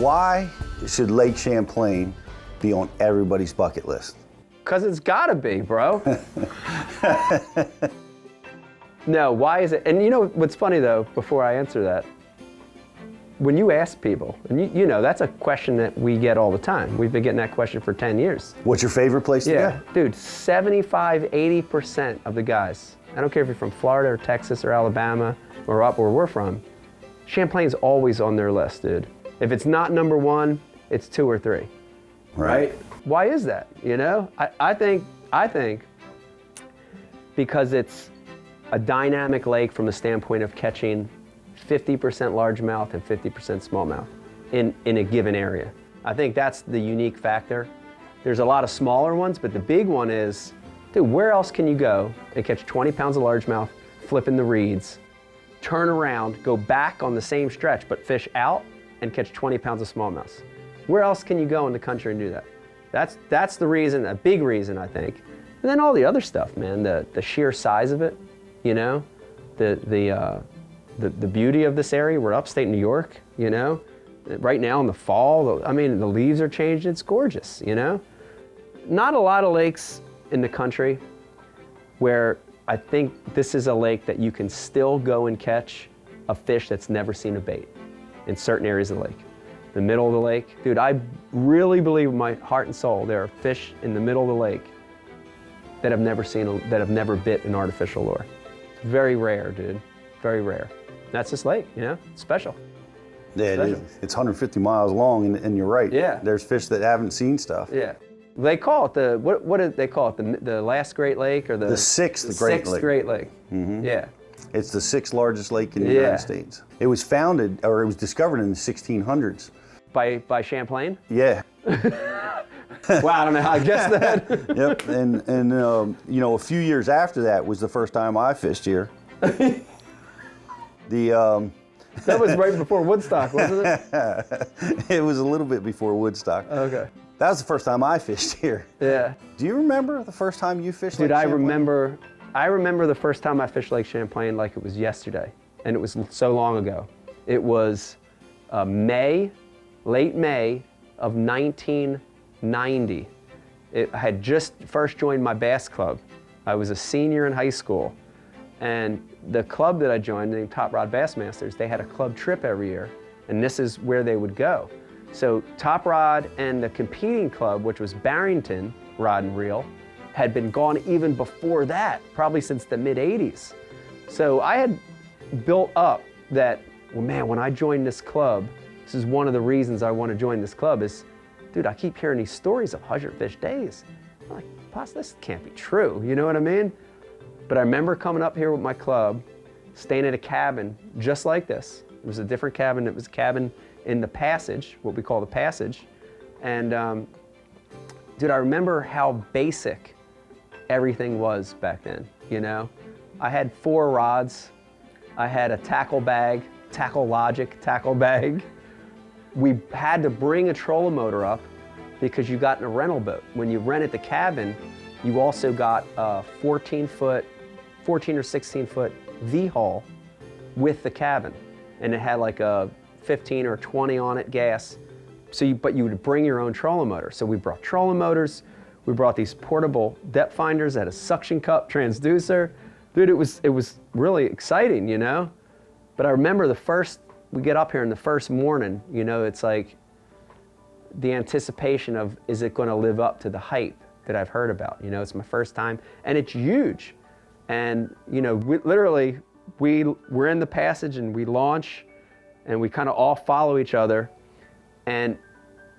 Why should Lake Champlain be on everybody's bucket list? Because it's gotta be, bro. No, why is it? And you know what's funny though, before I answer that, when you ask people, and you know, that's a question that we get all the time. We've been getting that question for 10 years. What's your favorite place to go? Dude, 75, 80% of the guys, I don't care if you're from Florida or Texas or Alabama or up where we're from, Champlain's always on their list, dude. If it's not number one, it's 2 or 3. Right? Why is that? You know, I think because it's a dynamic lake from the standpoint of catching 50% largemouth and 50% smallmouth in a given area. I think that's the unique factor. There's a lot of smaller ones, but the big one is, dude, where else can you go and catch 20 pounds of largemouth, flip in the reeds, turn around, go back on the same stretch, but fish out and catch 20 pounds of smallmouth? Where else can you go in the country and do that? That's the reason, a big reason, I think. And then all the other stuff, man, the sheer size of it, you know, the beauty of this area. We're upstate New York, you know. Right now in the fall, I mean, the leaves are changing, it's gorgeous, you know. Not a lot of lakes in the country where I think this is a lake that you can still go and catch a fish that's never seen a bait in certain areas of the lake. The middle of the lake, dude, I really believe with my heart and soul there are fish in the middle of the lake that have never bit an artificial lure. Very rare, dude, very rare. That's this lake, you know, it's special. Yeah, it is. It's 150 miles long, and you're right. Yeah. There's fish that haven't seen stuff. Yeah. They call it what did they call it? The last Great Lake or the sixth Great Lake. Great Lake. Mm-hmm. Yeah. It's the 6th largest lake in the United States. It was founded, or it was discovered in the 1600s. By Champlain? Yeah. Wow, I don't know how I guessed that. Yep, and you know, a few years after that was the first time I fished here. That was right before Woodstock, wasn't it? It was a little bit before Woodstock. Okay. That was the first time I fished here. Yeah. Do you remember the first time you fished Dude, Lake Champlain? I remember the first time I fished Lake Champlain like it was yesterday, and it was so long ago. It was late May of 1990. I had just first joined my bass club. I was a senior in high school, and the club that I joined, named Top Rod Bassmasters, they had a club trip every year, and this is where they would go. So Top Rod and the competing club, which was Barrington Rod and Reel, had been gone even before that, probably since the mid-'80s. So I had built up that, well, man, when I joined this club, this is one of the reasons I want to join this club is, dude, I keep hearing these stories of 100-fish days. I'm like, Poss, this can't be true, you know what I mean? But I remember coming up here with my club, staying at a cabin just like this. It was a different cabin. It was a cabin in the Passage, what we call the Passage. And dude, I remember how basic everything was back then, you know? I had 4 rods. I had a tackle bag, Tackle Logic tackle bag. We had to bring a trolling motor up because you got in a rental boat. When you rented the cabin, you also got a 14 or 16-foot V-hull with the cabin. And it had like a 15 or 20 on it gas. But you would bring your own trolling motor. So we brought trolling motors. We brought these portable depth finders that had a suction cup transducer. Dude, it was really exciting, you know? But I remember we get up here in the first morning, you know, it's like the anticipation of, is it gonna live up to the hype that I've heard about? You know, it's my first time, and it's huge. And, you know, we're in the Passage and we launch and we kind of all follow each other. And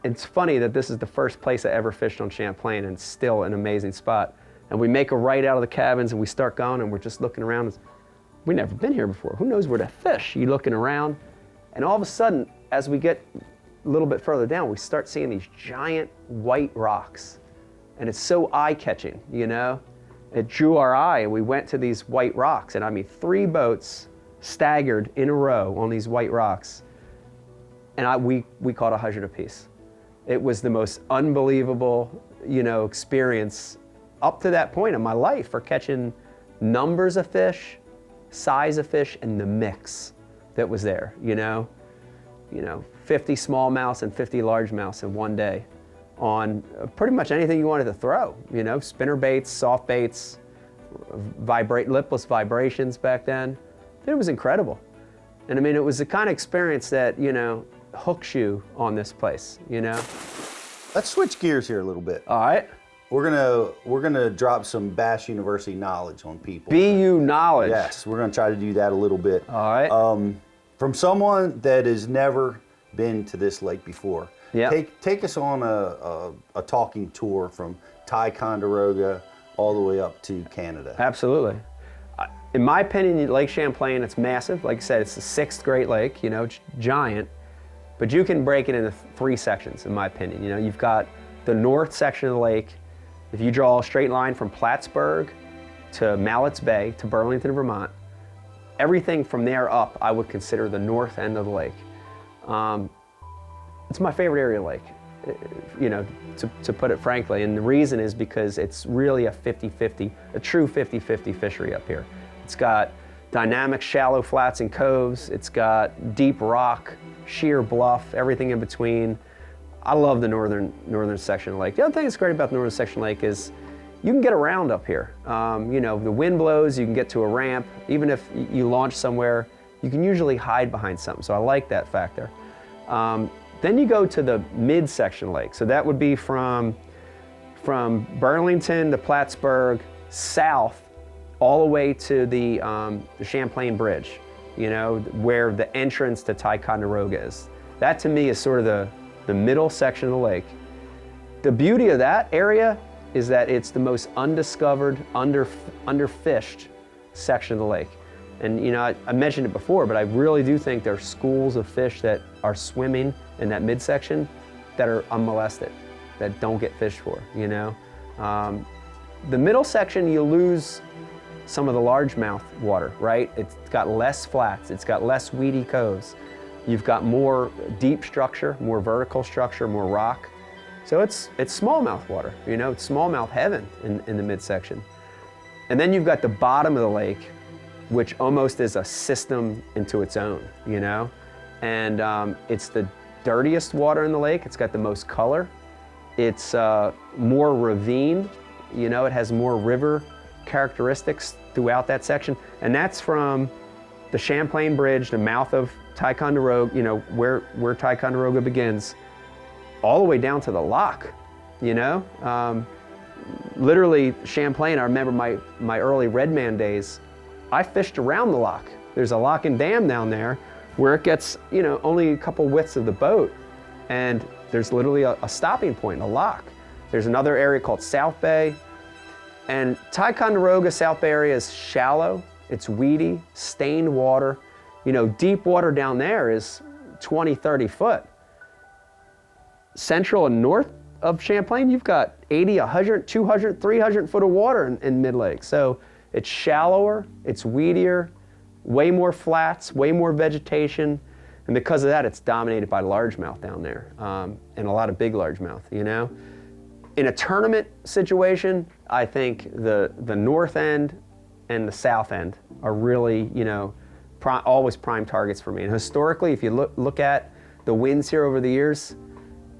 it's funny that this is the first place I ever fished on Champlain, and it's still an amazing spot. And we make a right out of the cabins and we start going, and we're just looking around. We've never been here before. Who knows where to fish? You're looking around, and all of a sudden, as we get a little bit further down, we start seeing these giant white rocks. And it's so eye-catching, you know? It drew our eye, and we went to these white rocks. And I mean, 3 boats staggered in a row on these white rocks. And we caught 100 apiece. It was the most unbelievable, you know, experience up to that point in my life for catching numbers of fish, size of fish, and the mix that was there, you know? 50 smallmouths and 50 largemouths in one day on pretty much anything you wanted to throw, spinner baits, soft baits, lipless vibrations back then. It was incredible. And I mean, it was the kind of experience that, hooks you on this place, Let's switch gears here a little bit. All right. We're gonna drop some Bass University knowledge on people. BU knowledge. Yes, we're gonna try to do that a little bit. All right. From someone that has never been to this lake before. Yeah. Take us on a talking tour from Ticonderoga all the way up to Canada. Absolutely. In my opinion, Lake Champlain, it's massive. Like I said, it's the 6th Great Lake, it's giant. But you can break it into 3 sections, in my opinion. You've got the north section of the lake. If you draw a straight line from Plattsburgh to Mallett's Bay to Burlington, Vermont, everything from there up I would consider the north end of the lake. It's my favorite area of the lake, to put it frankly. And the reason is because it's really a 50-50, a true 50-50 fishery up here. It's got dynamic shallow flats and coves. It's got deep rock, sheer bluff, everything in between. I love the northern section of the lake. The other thing that's great about the northern section of the lake is you can get around up here. The wind blows, you can get to a ramp. Even if you launch somewhere, you can usually hide behind something. So I like that factor. Then you go to the mid section of the lake. So that would be from Burlington to Plattsburgh, south, all the way to the Champlain Bridge, where the entrance to Ticonderoga is. That to me is sort of the middle section of the lake. The beauty of that area is that it's the most undiscovered, underfished section of the lake. And I mentioned it before, but I really do think there are schools of fish that are swimming in that midsection that are unmolested, that don't get fished for, The middle section, you lose some of the largemouth water, right? It's got less flats, it's got less weedy coves. You've got more deep structure, more vertical structure, more rock. So it's smallmouth water, it's smallmouth heaven in the midsection. And then you've got the bottom of the lake, which almost is a system into its own, And it's the dirtiest water in the lake. It's got the most color. It's more ravine, it has more river characteristics throughout that section. And that's from the Champlain Bridge, the mouth of Ticonderoga, where Ticonderoga begins, all the way down to the lock, Literally, Champlain, I remember my early Redman days, I fished around the lock. There's a lock and dam down there where it gets, only a couple widths of the boat. And there's literally a stopping point, a lock. There's another area called South Bay. And Ticonderoga, South Bay area is shallow, it's weedy, stained water. Deep water down there is 20, 30 foot. Central and north of Champlain, you've got 80, 100, 200, 300 foot of water in mid-lake. So it's shallower, it's weedier, way more flats, way more vegetation. And because of that, it's dominated by largemouth down there, and a lot of big largemouth, In a tournament situation, I think the north end and the south end are really, always prime targets for me. And historically, if you look at the wins here over the years,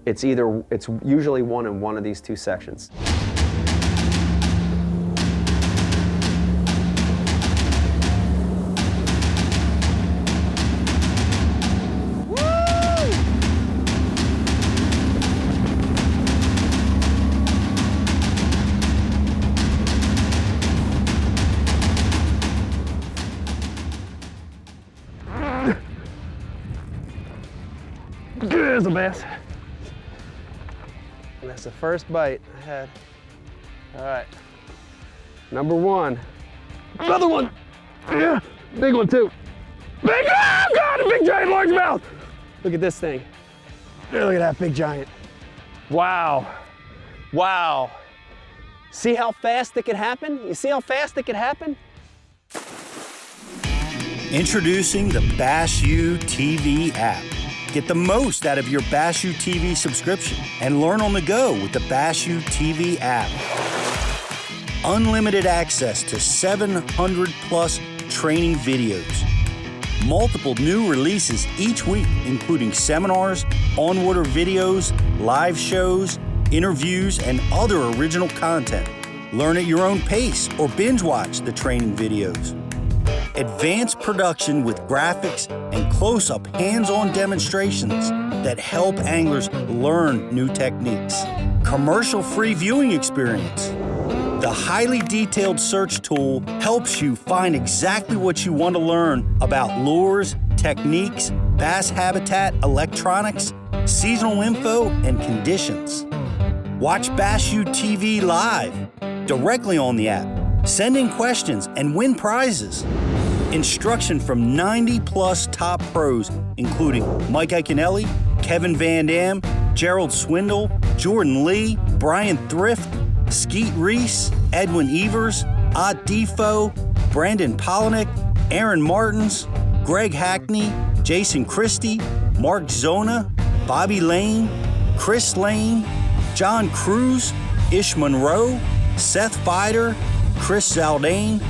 it's usually won in one of these 2 sections. There's a bass. And that's the first bite I had. All right, number 1. Another one. Yeah, big one too. Big, oh God, a big giant largemouth. Look at this thing. Look at that big giant. Wow, wow. See how fast it could happen? You see how fast it could happen? Introducing the Bass U TV app. Get the most out of your Bass U TV subscription and learn on the go with the Bass U TV app. Unlimited access to 700 plus training videos. multiple new releases each week, including seminars, on-water videos, live shows, interviews, and other original content. Learn at your own pace or binge watch the training videos. Advanced production with graphics and close-up hands-on demonstrations that help anglers learn new techniques. Commercial-free viewing experience. The highly detailed search tool helps you find exactly what you want to learn about lures, techniques, bass habitat, electronics, seasonal info, and conditions. Watch Bass U TV live, directly on the app. Send in questions and win prizes. Instruction from 90-plus top pros, including Mike Iaconelli, Kevin Van Dam, Gerald Swindle, Jordan Lee, Brian Thrift, Skeet Reese, Edwin Evers, Ott Defoe, Brandon Polinick, Aaron Martens, Greg Hackney, Jason Christie, Mark Zona, Bobby Lane, Chris Lane, John Cruz, Ish Monroe, Seth Fider, Chris Zaldane,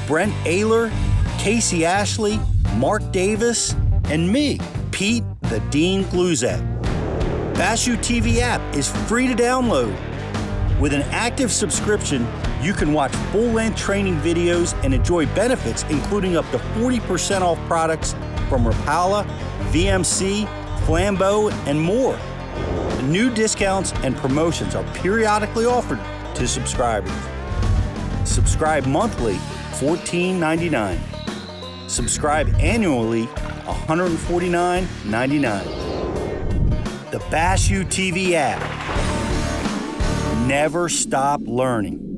Brent Ayler, Casey Ashley, Mark Davis, and me, Pete the Dean Gluszek. Bass U TV app is free to download. With an active subscription, you can watch full-length training videos and enjoy benefits including up to 40% off products from Rapala, VMC, Flambeau, and more. New discounts and promotions are periodically offered to subscribers. Subscribe monthly, $14.99. Subscribe annually, $149.99. The Bass U TV app. Never stop learning.